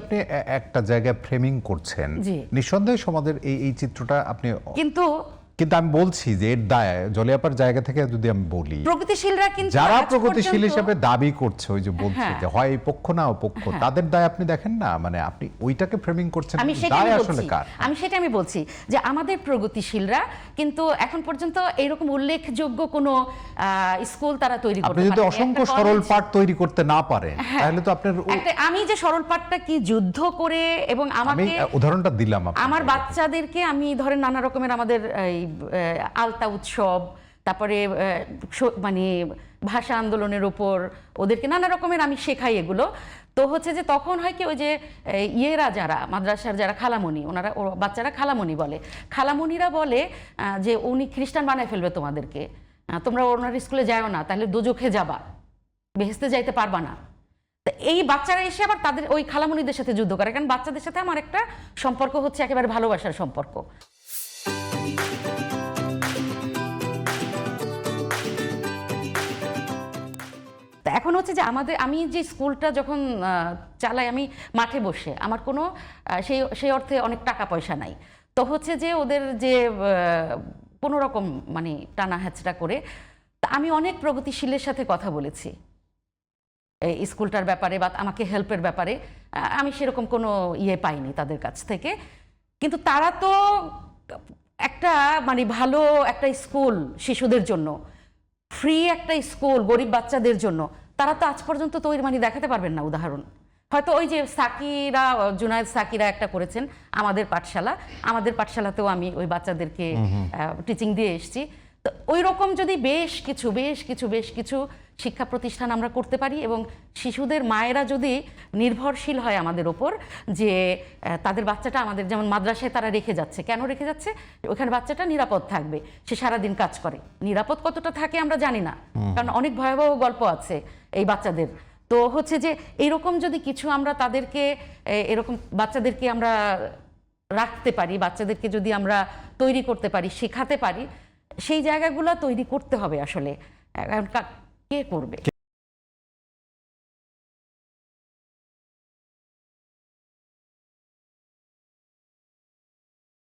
আপনি একটা জায়গায় ফ্রেমিং করছেন, নিঃসন্দেহে সমাজের এই চিত্রটা আপনি কিন্তু আমি বলছি যে এর দায় জলিয়াপার জায়গা থেকে যদি আমি বলি, প্রগতিশীলরা কিন্তু যারা প্রগতিশীল হিসেবে দাবি করছে, ওই যে বলছে যে হয় এই পক্ষ না ও পক্ষ, তাদের দায় আপনি দেখেন না, মানে আপনি ওইটাকে ফ্রেমিং করছেন, দায় আসলে কার? আমি বলছি যে আমাদের প্রগতিশীলরা কিন্তু এখন পর্যন্ত এইরকম উল্লেখযোগ্য কোনো স্কুল তারা তৈরি করতে পারেনি। আপনি যদি অসংখ্য সরল পাঠ তৈরি করতে না পারেন তাহলে তো আপনার আমি যে সরল পাঠটা কি যুদ্ধ করে এবং আমাকে উদাহরণটা দিলাম, আমার বাচ্চাদেরকে আমি ধরেন নানা রকমের আমাদের আলতা উৎসব, তারপরে মানে ভাষা আন্দোলনের উপর ওদেরকে নানা রকমের আমি শেখাই এগুলো। তো হচ্ছে যে তখন হয় কি, ওই যে ইয়েরা যারা মাদ্রাসার যারা খালামণি, ওনারা বাচ্চারা খালামণি বলে, খালামণিরা বলে যে উনি খ্রিস্টান বানায় ফেলবে তোমাদেরকে, তোমরা ওনার স্কুলে যাও না, তাহলে দোজখে যাবা, বেহেশতে যাইতে পারবা না। তো এই বাচ্চারা এসে আবার তাদের ওই খালামণিদের সাথে যুদ্ধ করে, কারণ বাচ্চাদের সাথে আমার একটা সম্পর্ক হচ্ছে একেবারে ভালোবাসার সম্পর্ক। এখন হচ্ছে যে আমি যে স্কুলটা যখন চালাই, আমি মাঠে বসে, আমার কোনো সেই অর্থে অনেক টাকা পয়সা নাই। তো হচ্ছে যে ওদের যে কোনো রকম মানে টানা হ্যাচড়া করে, তা আমি অনেক প্রগতিশীলের সাথে কথা বলেছি এই স্কুলটার ব্যাপারে বা আমাকে হেল্পের ব্যাপারে। আমি সেরকম কোনো ইয়ে পাইনি তাদের কাছ থেকে, কিন্তু তারা তো একটা মানে ভালো একটা স্কুল শিশুদের জন্য, ফ্রি একটা স্কুল গরিব বাচ্চাদের জন্য, তারা তো আজ পর্যন্ত তৈরি মানে দেখাতে পারবেন না উদাহরণ। হয়তো ওই যে সাকিরা, জুনায়েদ সাকিরা একটা করেছেন আমাদের পাঠশালাতেও আমি ওই বাচ্চাদেরকে টিচিং দিয়ে এসেছি। তো ওই রকম যদি বেশ কিছু শিক্ষা প্রতিষ্ঠান আমরা করতে পারি, এবং শিশুদের মায়েরা যদি নির্ভরশীল হয় আমাদের ওপর, যে তাদের বাচ্চাটা আমাদের, যেমন মাদ্রাসায় তারা রেখে যাচ্ছে, কেন রেখে যাচ্ছে, ওখানে বাচ্চাটা নিরাপদ থাকবে, সে সারাদিন কাজ করে। নিরাপদ কতটা থাকে আমরা জানি না, কারণ অনেক ভয়াবহ গল্প আছে এই বাচ্চাদের। তো হচ্ছে যে এইরকম যদি কিছু আমরা তাদেরকে, এরকম বাচ্চাদেরকে আমরা রাখতে পারি, বাচ্চাদেরকে যদি আমরা তৈরি করতে পারি, শেখাতে পারি, সেই জায়গাগুলো তৈরি করতে হবে আসলে। কে করবে?